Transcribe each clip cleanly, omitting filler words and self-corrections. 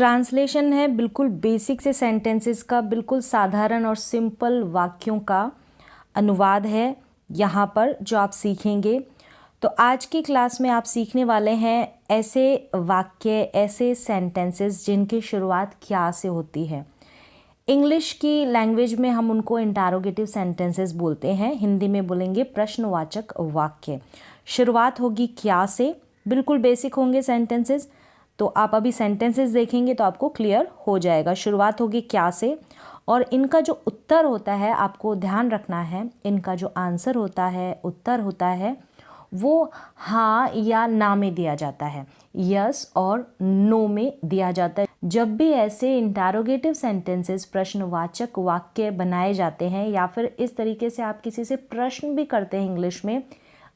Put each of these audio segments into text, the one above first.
Translation है बिल्कुल basic से सेंटेंसेस का, बिल्कुल साधारण और सिंपल वाक्यों का अनुवाद है यहाँ पर जो आप सीखेंगे। तो आज की क्लास में आप सीखने वाले हैं ऐसे वाक्य, ऐसे सेंटेंसेस जिनकी शुरुआत क्या से होती है। इंग्लिश की लैंग्वेज में हम उनको इंटरोगेटिव सेंटेंसेस बोलते हैं, हिंदी में बोलेंगे प्रश्नवाचक वाक्य। शुरुआत होगी क्या से, बिल्कुल बेसिक होंगे सेंटेंसेस। तो आप अभी सेंटेंसेस देखेंगे तो आपको क्लियर हो जाएगा। शुरुआत होगी क्या से और इनका जो उत्तर होता है, आपको ध्यान रखना है, इनका जो आंसर होता है, उत्तर होता है, वो हाँ या ना में दिया जाता है, यस और नो में दिया जाता है। जब भी ऐसे इंटरोगेटिव सेंटेंसेस, प्रश्नवाचक वाक्य बनाए जाते हैं या फिर इस तरीके से आप किसी से प्रश्न भी करते हैं इंग्लिश में,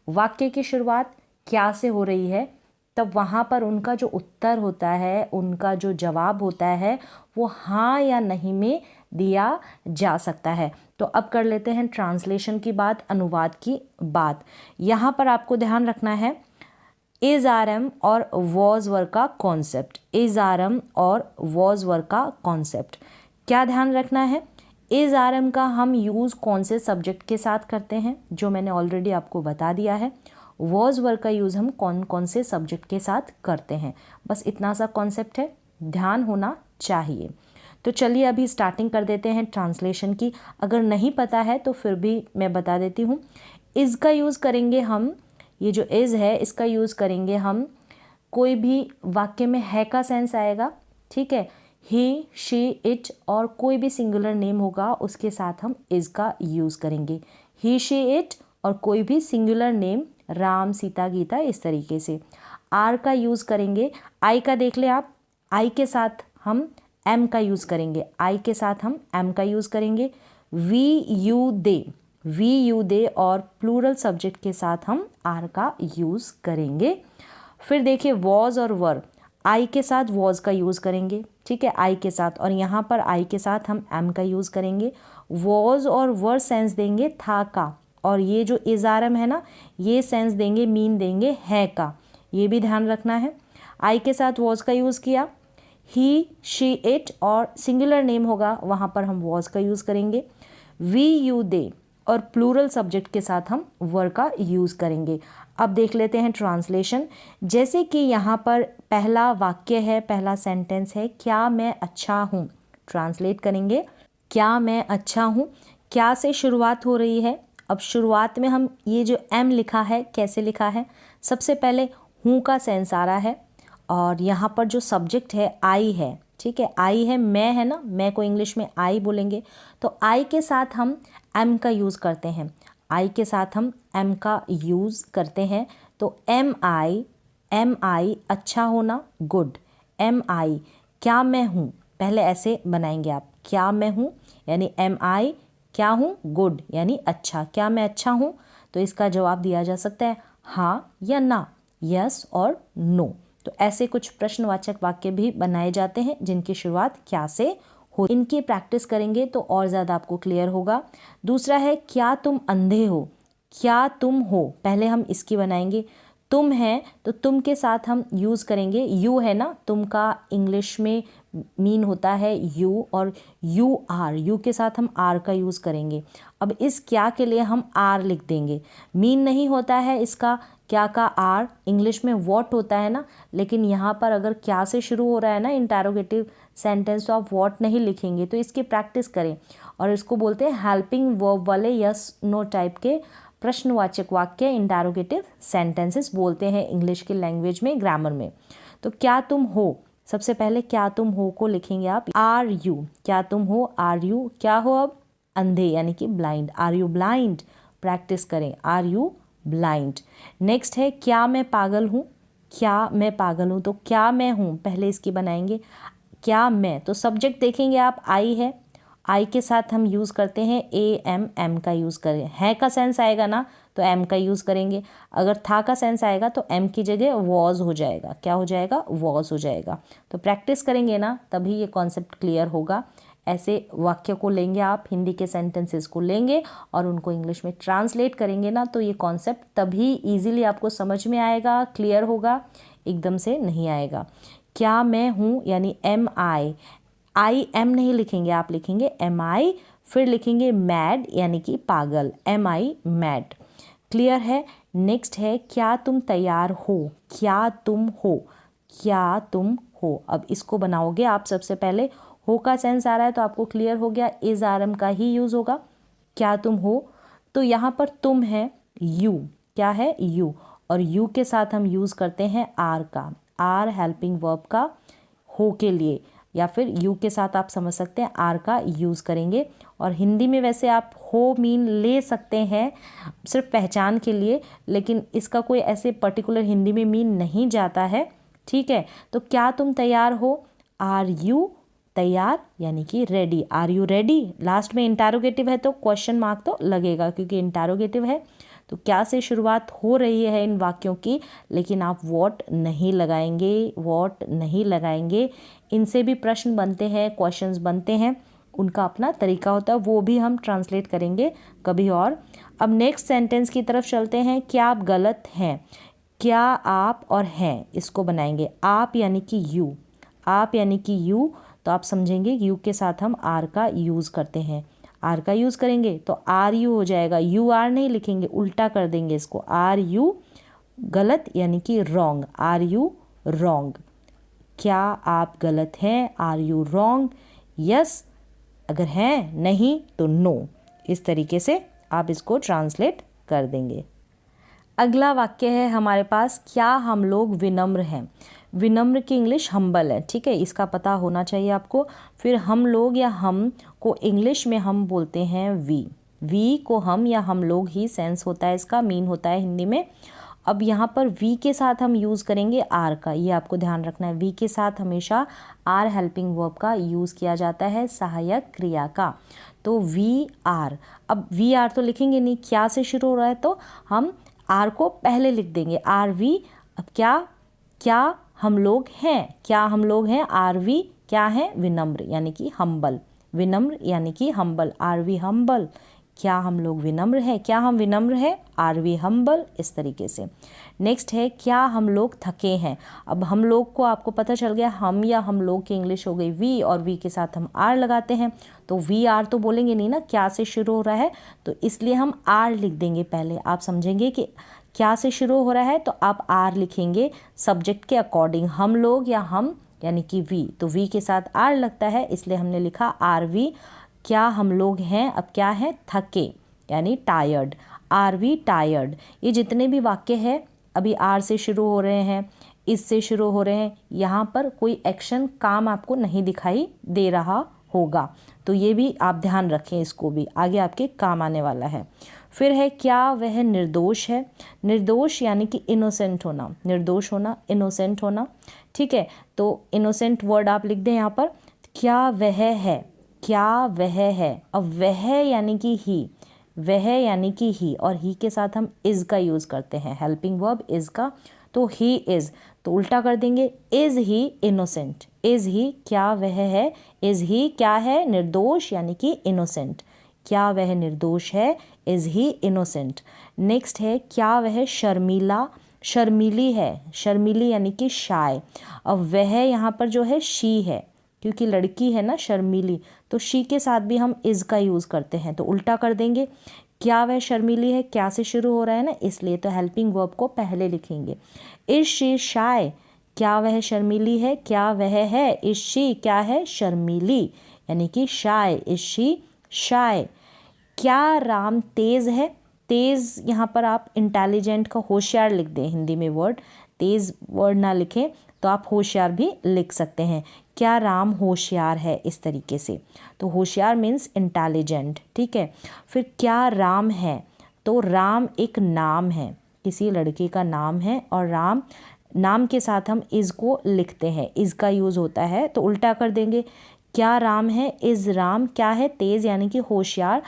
वाक्य की शुरुआत क्या से हो रही है, तब वहाँ पर उनका जो उत्तर होता है, उनका जो जवाब होता है, वो हाँ या नहीं में दिया जा सकता है। तो अब कर लेते हैं ट्रांसलेशन की बात, अनुवाद की बात। यहाँ पर आपको ध्यान रखना है इज आर एम और वॉज वर का कॉन्सेप्ट। इज आर एम और वॉज वर का कॉन्सेप्ट क्या ध्यान रखना है। इज आर एम का हम यूज़ कौन से सब्जेक्ट के साथ करते हैं, जो मैंने ऑलरेडी आपको बता दिया है। वॉज वर का यूज़ हम कौन कौन से सब्जेक्ट के साथ करते हैं, बस इतना सा कॉन्सेप्ट है, ध्यान होना चाहिए। तो चलिए अभी स्टार्टिंग कर देते हैं ट्रांसलेशन की। अगर नहीं पता है तो फिर भी मैं बता देती हूँ। इज़ का यूज़ करेंगे हम, ये जो इज़ है इसका यूज़ करेंगे हम कोई भी वाक्य में है का सेंस आएगा, ठीक है। ही, शी, इट और कोई भी सिंगुलर नेम होगा उसके साथ हम इज़ का यूज़ करेंगे। ही, शी, इट और कोई भी सिंगुलर नेम, राम, सीता, गीता, इस तरीके से। आर का यूज़ करेंगे, आई का देख ले आप, आई के साथ हम एम का यूज़ करेंगे, आई के साथ हम एम का यूज़ करेंगे। We, you, they, we, you, they और प्लूरल सब्जेक्ट के साथ हम आर का यूज़ करेंगे। फिर देखिए वॉज और वर, आई के साथ वॉज का यूज़ करेंगे, ठीक है, आई के साथ, और यहाँ पर आई के साथ हम एम का यूज़ करेंगे। वॉज और वर सेंस देंगे था का, और ये जो इज़ आर एम है ना, ये सेंस देंगे, मीन देंगे है का, ये भी ध्यान रखना है। आई के साथ वॉज का यूज़ किया, ही, शी, इट और सिंगुलर नेम होगा वहाँ पर हम वॉज का यूज़ करेंगे। वी, यू, दे और प्लूरल सब्जेक्ट के साथ हम वर का यूज़ करेंगे। अब देख लेते हैं ट्रांसलेशन। जैसे कि यहाँ पर पहला वाक्य है, पहला सेंटेंस है, क्या मैं अच्छा हूँ। ट्रांसलेट करेंगे, क्या मैं अच्छा हूँ। क्या से शुरुआत हो रही है। अब शुरुआत में हम ये जो एम लिखा है, कैसे लिखा है, सबसे पहले हूँ का सेंस आ रहा है और यहाँ पर जो सब्जेक्ट है आई है, ठीक है, आई है, मैं है ना, मैं को इंग्लिश में आई बोलेंगे। तो आई के साथ हम एम का यूज़ करते हैं, आई के साथ हम एम का यूज़ करते हैं। तो एम आई अच्छा होना, गुड। एम आई क्या मैं हूँ, पहले ऐसे बनाएंगे आप, क्या मैं हूँ यानी एम आई, क्या हूँ, गुड यानी अच्छा। क्या मैं अच्छा हूँ, तो इसका जवाब दिया जा सकता है हाँ या ना, यस और नो। तो ऐसे कुछ प्रश्नवाचक वाक्य भी बनाए जाते हैं जिनकी शुरुआत क्या से हो। इनकी प्रैक्टिस करेंगे तो और ज़्यादा आपको क्लियर होगा। दूसरा है क्या तुम अंधे हो। क्या तुम हो, पहले हम इसकी बनाएंगे। तुम है तो तुम के साथ हम यूज़ करेंगे, यू है ना, तुम का इंग्लिश में मीन होता है यू, और यू आर, यू के साथ हम आर का यूज़ करेंगे। अब इस क्या के लिए हम आर लिख देंगे, मीन नहीं होता है इसका क्या का आर, इंग्लिश में वॉट होता है ना, लेकिन यहाँ पर अगर क्या से शुरू हो रहा है ना इंटरोगेटिव सेंटेंस, तो आप वॉट नहीं लिखेंगे। तो इसकी प्रैक्टिस करें, और इसको बोलते हैं हेल्पिंग वर्ब वाले यस नो टाइप के प्रश्नवाचक वाक्य, इंटरोगेटिव सेंटेंसेस बोलते हैं इंग्लिश की लैंग्वेज में, ग्रामर में। तो क्या तुम हो, सबसे पहले क्या तुम हो को लिखेंगे आप आर यू, क्या तुम हो, आर यू, क्या हो अब, अंधे यानी कि blind, are you blind. Practice करें, आर यू ब्लाइंड। नेक्स्ट है क्या मैं पागल हूँ। क्या मैं पागल हूँ, तो क्या मैं हूँ पहले इसकी बनाएंगे, क्या मैं, तो सब्जेक्ट देखेंगे आप आई है, आई के साथ हम यूज़ करते हैं ए एम, एम का यूज़ करें। है का सेंस आएगा ना तो एम का यूज़ करेंगे, अगर था का सेंस आएगा तो एम की जगह वॉज हो जाएगा, क्या हो जाएगा, वॉज हो जाएगा। तो प्रैक्टिस करेंगे ना तभी ये कॉन्सेप्ट क्लियर होगा। ऐसे वाक्य को लेंगे आप, हिंदी के सेंटेंसेस को लेंगे और उनको इंग्लिश में ट्रांसलेट करेंगे ना, तो ये कॉन्सेप्ट तभी ईजिली आपको समझ में आएगा, क्लियर होगा, एकदम से नहीं आएगा। क्या मैं हूँ यानी एम आई एम नहीं लिखेंगे, आप लिखेंगे एम आई, फिर लिखेंगे मैड यानी कि पागल, एम आई मैड। क्लियर है। नेक्स्ट है क्या तुम तैयार हो, क्या तुम हो, क्या तुम हो। अब इसको बनाओगे आप, सबसे पहले हो का सेंस आ रहा है तो आपको क्लियर हो गया, इज आर एम का ही यूज़ होगा। क्या तुम हो, तो यहाँ पर तुम है यू, क्या है यू, और यू के साथ हम यूज़ करते हैं आर का, आर हेल्पिंग वर्ब का हो के लिए, या फिर यू के साथ आप समझ सकते हैं आर का यूज़ करेंगे। और हिंदी में वैसे आप हो मीन ले सकते हैं सिर्फ पहचान के लिए, लेकिन इसका कोई ऐसे पर्टिकुलर हिंदी में मीन नहीं जाता है, ठीक है। तो क्या तुम तैयार हो, आर यू तैयार यानी कि ready, are you ready. Last में इंटरोगेटिव है तो क्वेश्चन मार्क तो लगेगा क्योंकि इंटरोगेटिव है। तो क्या से शुरुआत हो रही है इन वाक्यों की, लेकिन आप व्हाट नहीं लगाएंगे, व्हाट नहीं लगाएंगे। इनसे भी प्रश्न बनते हैं, क्वेश्चंस बनते हैं, उनका अपना तरीका होता है, वो भी हम ट्रांसलेट करेंगे कभी और। अब नेक्स्ट सेंटेंस की तरफ चलते हैं। क्या आप गलत हैं, क्या आप और हैं इसको बनाएंगे, आप यानी कि यू, आप यानी कि यू, तो आप समझेंगे यू के साथ हम आर का यूज़ करते हैं, आर का यूज़ करेंगे तो आर यू हो जाएगा, यू आर नहीं लिखेंगे, उल्टा कर देंगे इसको, आर यू गलत यानी कि रॉन्ग, आर यू रॉन्ग। क्या आप गलत हैं, आर यू रॉन्ग, यस अगर हैं, नहीं तो नो। इस तरीके से आप इसको ट्रांसलेट कर देंगे। अगला वाक्य है हमारे पास, क्या हम लोग विनम्र हैं। विनम्र की इंग्लिश हम्बल है, ठीक है, इसका पता होना चाहिए आपको। फिर हम लोग या हम को इंग्लिश में हम बोलते हैं वी को हम या हम लोग ही सेंस होता है, इसका मीन होता है हिंदी में। अब यहाँ पर वी के साथ हम यूज़ करेंगे आर का, ये आपको ध्यान रखना है, वी के साथ हमेशा आर हेल्पिंग वर्ब का यूज़ किया जाता है, सहायक क्रिया का। तो वी आर, अब वी आर तो लिखेंगे नहीं, क्या से शुरू हो रहा है तो हम आर को पहले लिख देंगे, आर वी। अब क्या हम लोग हैं, क्या हम लोग हैं, आर वी क्या है, विनम्र यानी कि हम्बल, विनम्र यानी कि हम्बल, आर वी हम्बल। क्या हम लोग विनम्र हैं, क्या हम विनम्र हैं, आर वी हम्बल, इस तरीके से। नेक्स्ट है क्या हम लोग थके हैं। अब हम लोग को आपको पता चल गया, हम या हम लोग की इंग्लिश हो गई वी, और वी के साथ हम आर लगाते हैं, तो वी आर तो बोलेंगे नहीं ना, क्या से शुरू हो रहा है तो इसलिए हम आर लिख देंगे पहले। आप समझेंगे कि क्या से शुरू हो रहा है तो आप आर लिखेंगे सब्जेक्ट के अकॉर्डिंग, हम लोग या हम यानी कि वी, तो वी के साथ आर लगता है इसलिए हमने लिखा आर वी। क्या हम लोग हैं, अब क्या है, थके यानी टायर्ड, आर वी टायर्ड। ये जितने भी वाक्य है अभी आर से शुरू हो रहे हैं, इससे शुरू हो रहे हैं, यहाँ पर कोई एक्शन काम आपको नहीं दिखाई दे रहा होगा, तो ये भी आप ध्यान रखें, इसको भी आगे आपके काम आने वाला है। फिर है क्या वह निर्दोष है। निर्दोष यानी कि इनोसेंट होना, निर्दोष होना, इनोसेंट होना, ठीक है। तो इनोसेंट वर्ड आप लिख दें यहाँ पर, क्या वह है, क्या वह है। अब वह यानी कि ही, वह यानी कि ही, और ही के साथ हम इज़ का यूज़ करते हैं, हेल्पिंग वर्ब इज़ का, तो ही इज़, तो उल्टा कर देंगे, इज़ ही इनोसेंट, इज़ ही क्या वह है, इज़ ही क्या है, निर्दोष यानी कि इनोसेंट, क्या वह निर्दोष है, इज़ ही इनोसेंट। नेक्स्ट है क्या वह शर्मीला, शर्मीली है, शर्मीली यानी कि शाय। अब वह यहाँ पर जो है शी है, क्योंकि लड़की है ना शर्मीली, तो शी के साथ भी हम इज़ का यूज़ करते हैं, तो उल्टा कर देंगे, क्या वह शर्मीली है, क्या से शुरू हो रहा है ना, इसलिए तो हेल्पिंग वर्ब को पहले लिखेंगे। इज शी शाय, क्या वह शर्मीली है, क्या वह है, इज शी क्या है, शर्मीली यानी कि शाय, इज शी शाय। क्या राम तेज़ है। तेज़ यहाँ पर आप इंटेलिजेंट का होशियार लिख दें, हिंदी में वर्ड तेज़ वर्ड ना लिखें तो आप होशियार भी लिख सकते हैं। क्या राम होशियार है, इस तरीके से, तो होशियार मीन्स इंटेलिजेंट, ठीक है। फिर क्या राम है, तो राम एक नाम है, किसी लड़के का नाम है, और राम नाम के साथ हम इज़ को लिखते हैं, इज़ का यूज़ होता है, तो उल्टा कर देंगे, क्या राम है, इज़ राम क्या है, तेज़ यानी कि होशियार,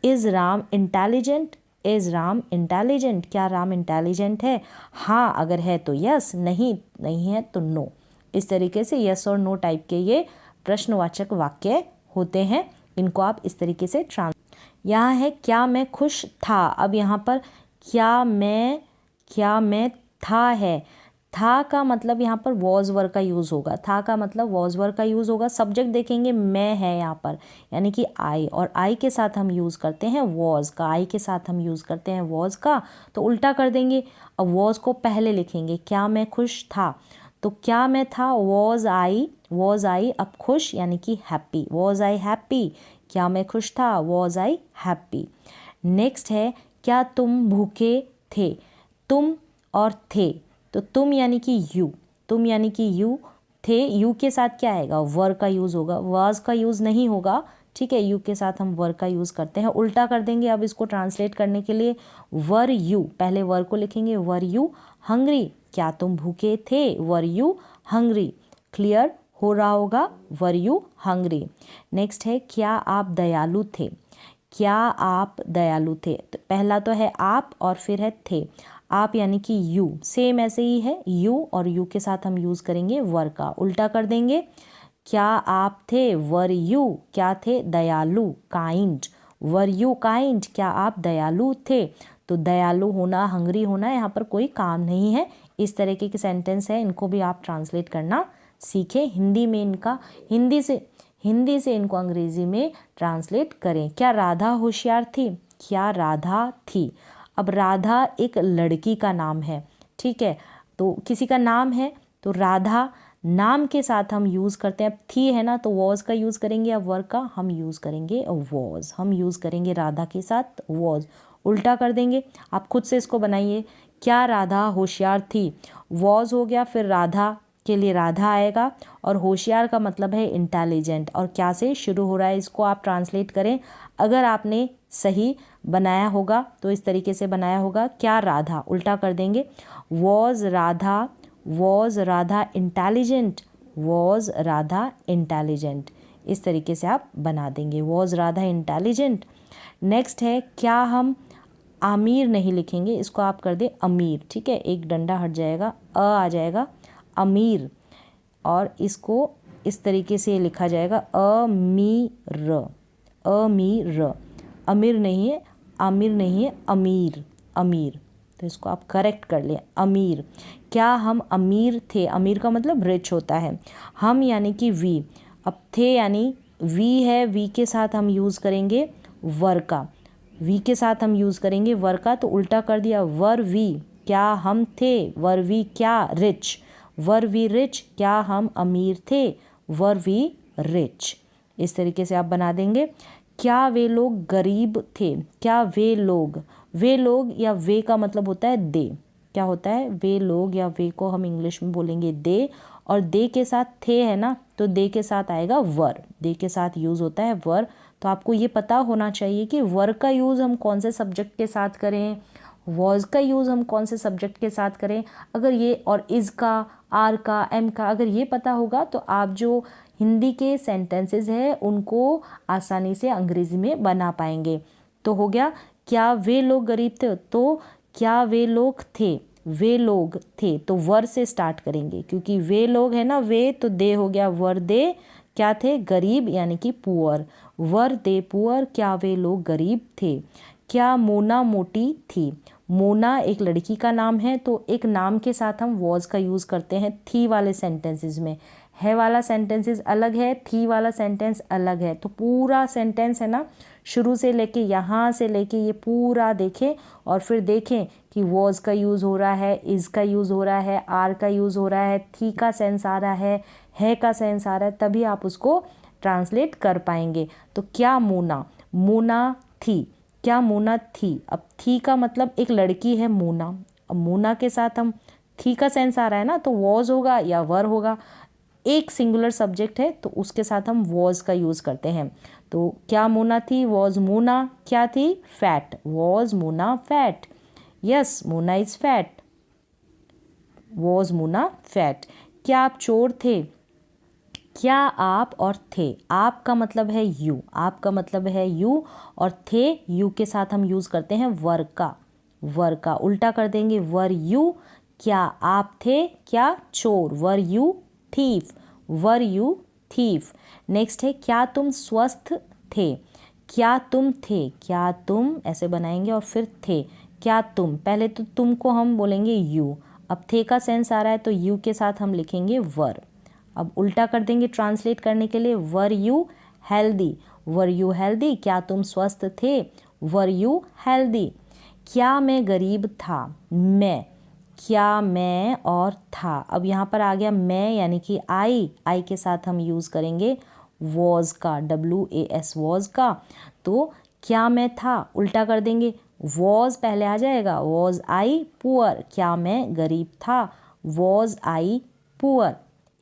is Ram intelligent, is Ram intelligent, क्या राम इंटेलिजेंट है, हाँ अगर है तो यस, नहीं नहीं है तो नो। इस तरीके से यस और नो टाइप के ये प्रश्नवाचक वाक्य होते हैं, इनको आप इस तरीके से यहाँ है क्या मैं खुश था। अब यहाँ पर क्या मैं था है, था का मतलब यहाँ पर वॉज वर का यूज़ होगा, था का मतलब वॉज वर का यूज़ होगा। सब्जेक्ट देखेंगे मैं है यहाँ पर, यानी कि आई, और आई के साथ हम यूज़ करते हैं वॉज का, आई के साथ हम यूज़ करते हैं वॉज का, तो उल्टा कर देंगे। अब वॉज को पहले लिखेंगे, क्या मैं खुश था, तो क्या मैं था वॉज आई, अब खुश यानी कि हैप्पी, वॉज आई हैप्पी, क्या मैं खुश था वॉज आई हैप्पी। नेक्स्ट है क्या तुम भूखे थे, तुम और थे, तो तुम यानी कि यू, तुम यानी कि यू, थे यू के साथ क्या आएगा, वर का यूज़ होगा, वाज का यूज़ नहीं होगा, ठीक है, यू के साथ हम वर का यूज़ करते हैं। उल्टा कर देंगे अब इसको ट्रांसलेट करने के लिए, वर यू, पहले वर को लिखेंगे, वर यू हंग्री, क्या तुम भूखे थे, वर यू हंग्री, क्लियर हो रहा होगा, वर यू हंग्री। नेक्स्ट है क्या आप दयालु थे, क्या आप दयालु थे, तो पहला तो है आप और फिर है थे, आप यानी कि यू, सेम ऐसे ही है, यू और यू के साथ हम यूज़ करेंगे वर का, उल्टा कर देंगे, क्या आप थे वर यू, क्या थे दयालु, काइंड, वर यू काइंड, क्या आप दयालु थे, तो दयालु होना, हंगरी होना यहाँ पर कोई काम नहीं है। इस तरीके के सेंटेंस है, इनको भी आप ट्रांसलेट करना सीखें, हिंदी में इनका, हिंदी से इनको अंग्रेजी में ट्रांसलेट करें। क्या राधा होशियार थी, क्या राधा थी, अब राधा एक लड़की का नाम है, ठीक है, तो किसी का नाम है तो राधा नाम के साथ हम यूज़ करते हैं, अब थी है ना तो वॉज का यूज़ करेंगे, अब वर्क का हम यूज़ करेंगे वॉज, हम यूज़ करेंगे राधा के साथ वॉज, उल्टा कर देंगे। आप खुद से इसको बनाइए, क्या राधा होशियार थी, वॉज हो गया, फिर राधा के लिए राधा आएगा, और होशियार का मतलब है इंटेलिजेंट, और क्या से शुरू हो रहा है, इसको आप ट्रांसलेट करें। अगर आपने सही बनाया होगा तो इस तरीके से बनाया होगा, क्या राधा, उल्टा कर देंगे, was Radha intelligent, was Radha intelligent, इस तरीके से आप बना देंगे, वॉज राधा इंटेलिजेंट। नेक्स्ट है क्या हम आमिर नहीं लिखेंगे, इसको आप कर दे अमीर, ठीक है, एक डंडा हट जाएगा, आ जाएगा अमीर, और इसको इस तरीके से लिखा जाएगा अमीर, अमीर नहीं है, आमिर नहीं है, अमीर, तो इसको आप करेक्ट कर लें, अमीर। क्या हम अमीर थे, अमीर का मतलब रिच होता है, हम यानी कि वी, अब थे यानी वी है, वी के साथ हम यूज़ करेंगे वर का, वी के साथ हम यूज़ करेंगे वर का, तो उल्टा कर दिया, वर वी, क्या हम थे, वर वी क्या रिच, वर वी रिच, क्या हम अमीर थे, वर वी रिच, इस तरीके से आप बना देंगे। क्या वे लोग गरीब थे, क्या वे लोग या वे का मतलब होता है दे, क्या होता है वे लोग, या वे को हम इंग्लिश में बोलेंगे दे, और दे के साथ थे है ना, तो दे के साथ आएगा वर, दे के साथ यूज़ होता है वर। तो आपको ये पता होना चाहिए कि वर का यूज़ हम कौन से सब्जेक्ट के साथ करें, वॉज का यूज़ हम कौन से सब्जेक्ट के साथ करें। अगर ये और इज़ का, आर का, एम का अगर ये पता होगा तो आप जो हिंदी के सेंटेंसेस है उनको आसानी से अंग्रेज़ी में बना पाएंगे। तो हो गया क्या वे लोग गरीब थे, तो क्या वे लोग थे, तो वर से स्टार्ट करेंगे, क्योंकि वे लोग है ना, वे तो दे हो गया, वर दे क्या थे, गरीब यानी कि पुअर, वर दे पुअर, क्या वे लोग गरीब थे। क्या मोना मोटी थी, मोना एक लड़की का नाम है, तो एक नाम के साथ हम वॉज का यूज़ करते हैं थी वाले सेंटेंसेस में, है वाला सेंटेंसेस अलग है, थी वाला सेंटेंस अलग है। तो पूरा सेंटेंस है ना, शुरू से लेके यहाँ से लेके ये पूरा देखें, और फिर देखें कि वॉज का यूज़ हो रहा है, इज़ का यूज़ हो रहा है, आर का यूज़ हो रहा है, थी का सेंस आ रहा है का सेंस आ रहा है, तभी आप उसको ट्रांसलेट कर पाएंगे। तो क्या मोना थी, क्या मोना थी, अब थी का मतलब एक लड़की है मोना, अब मोना के साथ हम थी का सेंस आ रहा है ना, तो वॉज होगा या वर होगा, एक सिंगुलर सब्जेक्ट है तो उसके साथ हम वॉज का यूज़ करते हैं। तो क्या मोना थी, वॉज मोना क्या थी, fat, was Mona fat, yes Mona is fat, was Mona fat. क्या आप चोर थे, क्या आप और थे, आप का मतलब है यू, आप का मतलब है यू, और थे यू के साथ हम यूज़ करते हैं वर का, उल्टा कर देंगे, वर यू क्या आप थे क्या चोर, वर यू थीफ, नेक्स्ट है क्या तुम स्वस्थ थे, क्या तुम ऐसे बनाएंगे और फिर थे, क्या तुम, पहले तो तुम को हम बोलेंगे यू, अब थे का सेंस आ रहा है तो यू के साथ हम लिखेंगे वर। अब उल्टा कर देंगे ट्रांसलेट करने के लिए, were you healthy, were you healthy, क्या तुम स्वस्थ थे, वर यू हेल्दी। क्या मैं गरीब था, मैं, क्या मैं और था। अब यहाँ पर आ गया मैं यानी कि आई के साथ हम यूज़ करेंगे वॉज का, WAS वॉज का। तो क्या मैं था उल्टा कर देंगे, वॉज पहले आ जाएगा, वॉज आई पुअर, क्या मैं गरीब था, वॉज आई पुअर।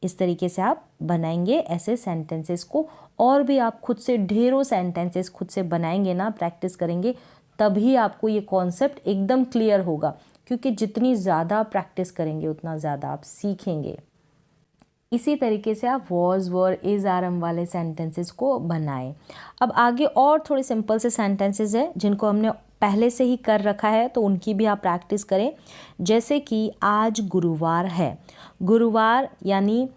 इस तरीके से आप बनाएंगे ऐसे सेंटेंसेस को। और भी आप खुद से ढेरों सेंटेंसेस खुद से बनाएंगे ना, प्रैक्टिस करेंगे, तभी आपको ये कॉन्सेप्ट एकदम क्लियर होगा, क्योंकि जितनी ज़्यादा प्रैक्टिस करेंगे उतना ज़्यादा आप सीखेंगे। इसी तरीके से आप was, were, is, are, am वाले सेंटेंसेस को बनाएं। अब आगे और थोड़े सिंपल से सेंटेंसेस हैं जिनको हमने पहले से ही कर रखा है, तो उनकी भी आप प्रैक्टिस करें। जैसे कि आज गुरुवार है, गुरुवार यानी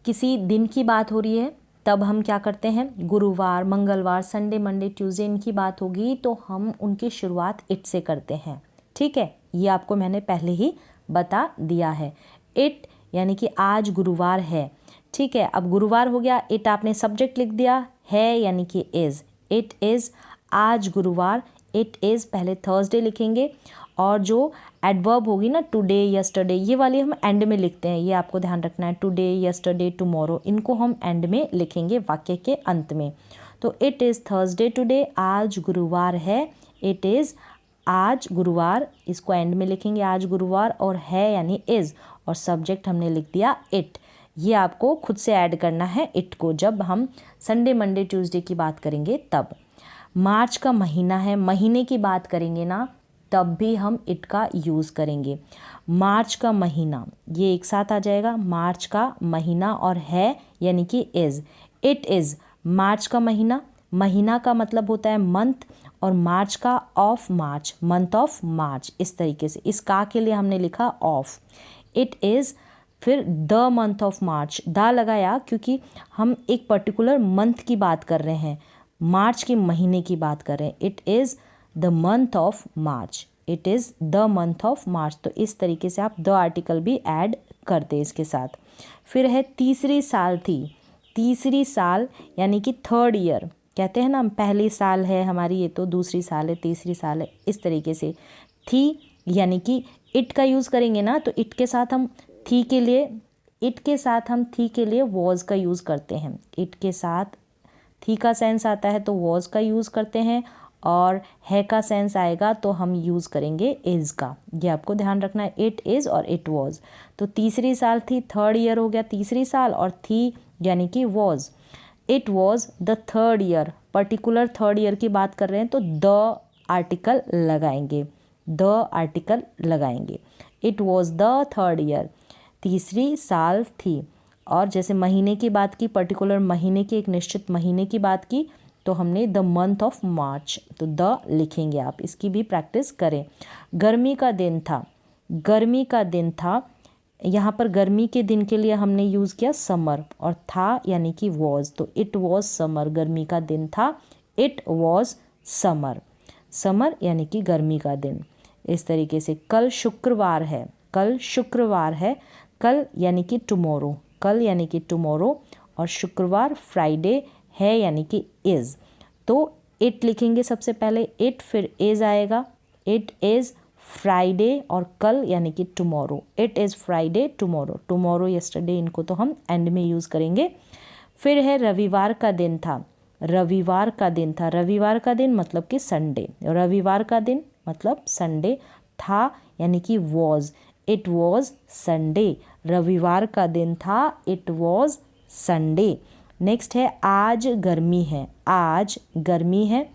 किसी दिन की बात हो रही है, तब हम क्या करते हैं, गुरुवार, मंगलवार, संडे, मंडे, ट्यूसडे इनकी बात होगी तो हम उनकी शुरुआत इट से करते हैं। ठीक है, ये आपको मैंने पहले ही बता दिया है। इट यानी कि आज गुरुवार है। ठीक है, अब गुरुवार हो गया, इट आपने सब्जेक्ट लिख दिया, है यानी कि इज़, इट इज़ आज गुरुवार, इट इज़ पहले थर्सडे लिखेंगे, और जो एडवर्ब होगी ना टुडे, यस्टरडे, ये वाली हम एंड में लिखते हैं, ये आपको ध्यान रखना है। टुडे, यस्टरडे, टुमारो, इनको हम एंड में लिखेंगे वाक्य के अंत में। तो इट इज़ थर्सडे टुडे, आज गुरुवार है, इट इज़ आज गुरुवार, इसको एंड में लिखेंगे आज गुरुवार, और है यानी इज़, और सब्जेक्ट हमने लिख दिया इट। ये आपको खुद से ऐड करना है इट को, जब हम संडे, मंडे, ट्यूसडे की बात करेंगे तब। मार्च का महीना है, महीने की बात करेंगे ना, तब भी हम इट का यूज़ करेंगे। मार्च का महीना, ये एक साथ आ जाएगा, मार्च का महीना, और है यानी कि इज़, इट इज़ मार्च का महीना, महीना का मतलब होता है मंथ, और मार्च का of March, month of March. इस तरीके से इस का के लिए हमने लिखा ऑफ। इट इज़ फिर the month of March, the लगाया क्योंकि हम एक पर्टिकुलर मंथ की बात कर रहे हैं, मार्च के महीने की बात कर रहे हैं। It is the month of March, it is the month of March. तो इस तरीके से आप द आर्टिकल भी ऐड करते हैं इसके साथ। फिर है तीसरी साल थी, तीसरी साल यानी कि थर्ड ईयर, कहते हैं ना पहली साल है हमारी, ये तो दूसरी साल है, तीसरी साल है, इस तरीके से। थी यानी कि इट का यूज़ करेंगे ना, तो इट के साथ हम थी के लिए, इट के साथ हम थी के लिए वॉज का यूज़ करते हैं। इट के साथ थी का सेंस आता है तो वॉज का यूज़ करते हैं, और है का सेंस आएगा तो हम यूज़ करेंगे इज़ का। ये आपको ध्यान रखना है, इट इज़ और इट वॉज। तो तीसरी साल थी, थर्ड ईयर हो गया तीसरी साल, और थी यानी कि was. It was the third year, particular third year की बात कर रहे हैं तो द आर्टिकल लगाएंगे, द आर्टिकल लगाएंगे। It was the third year, तीसरी साल थी। और जैसे महीने की बात की, पर्टिकुलर महीने की, एक निश्चित महीने की बात की, तो हमने द मंथ ऑफ मार्च, तो द लिखेंगे आप, इसकी भी प्रैक्टिस करें। गर्मी का दिन था, गर्मी का दिन था, यहाँ पर गर्मी के दिन के लिए हमने यूज़ किया समर, और था यानी कि वॉज, तो इट वॉज समर, गर्मी का दिन था, इट वॉज समर, समर यानी कि गर्मी का दिन। इस तरीके से कल शुक्रवार है, कल शुक्रवार है, कल यानी कि टुमारो, कल यानी कि टुमारो, और शुक्रवार फ्राइडे है यानी कि इज़। तो इट लिखेंगे सबसे पहले, इट फिर इज़ आएगा, इट इज़ फ्राइडे, और कल यानी कि tomorrow, it is Friday tomorrow, tomorrow yesterday, इनको तो हम एंड में यूज़ करेंगे। फिर है रविवार का दिन था, रविवार का दिन था, रविवार का दिन मतलब कि संडे, रविवार का दिन मतलब संडे, था यानी कि वॉज, इट वॉज संडे, रविवार का दिन था, इट वॉज संडे। नेक्स्ट है आज गर्मी है, आज गर्मी है,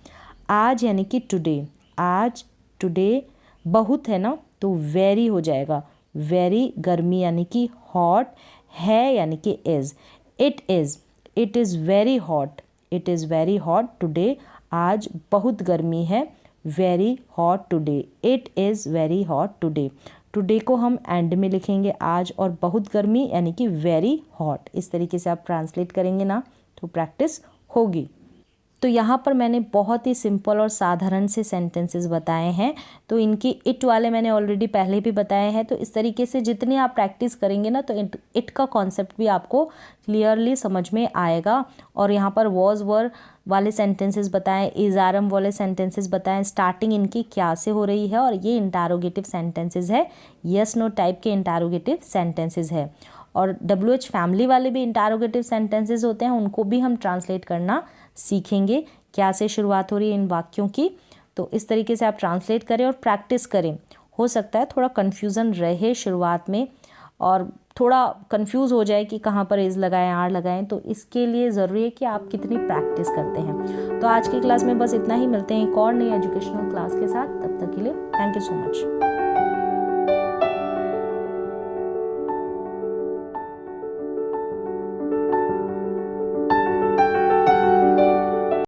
आज यानी कि टुडे, आज टुडे बहुत है ना तो वेरी हो जाएगा, वेरी गर्मी यानी कि हॉट, है यानी कि is, it is very hot, it is very hot today, आज बहुत गर्मी है, very hot today, it is very hot today. Today को हम एंड में लिखेंगे आज, और बहुत गर्मी यानी कि वेरी हॉट। इस तरीके से आप ट्रांसलेट करेंगे ना तो प्रैक्टिस होगी। तो यहाँ पर मैंने बहुत ही सिंपल और साधारण से सेंटेंसेस बताए हैं। तो इनकी इट वाले मैंने ऑलरेडी पहले भी बताए हैं। तो इस तरीके से जितनी आप प्रैक्टिस करेंगे ना, तो इट का कॉन्सेप्ट भी आपको क्लियरली समझ में आएगा। और यहाँ पर वॉज वर वाले सेंटेंसेस बताएं, इज आर एम वाले सेंटेंसेस बताएं, स्टार्टिंग इनकी क्या से हो रही है, और ये इंटारोगेटिव सेंटेंसेस है, यस नो टाइप के इंटारोगेटिव सेंटेंसेस है। और WH फैमिली वाले भी इंटारोगेटिव सेंटेंसेस होते हैं, उनको भी हम ट्रांसलेट करना सीखेंगे, क्या से शुरुआत हो रही है इन वाक्यों की। तो इस तरीके से आप ट्रांसलेट करें और प्रैक्टिस करें। हो सकता है थोड़ा कन्फ्यूज़न रहे शुरुआत में और थोड़ा कंफ्यूज हो जाए कि कहाँ पर इज़ लगाएं, आर लगाएं, तो इसके लिए ज़रूरी है कि आप कितनी प्रैक्टिस करते हैं। तो आज की क्लास में बस इतना ही, मिलते हैं एक और नई एजुकेशनल क्लास के साथ। तब तक के लिए थैंक यू सो मच।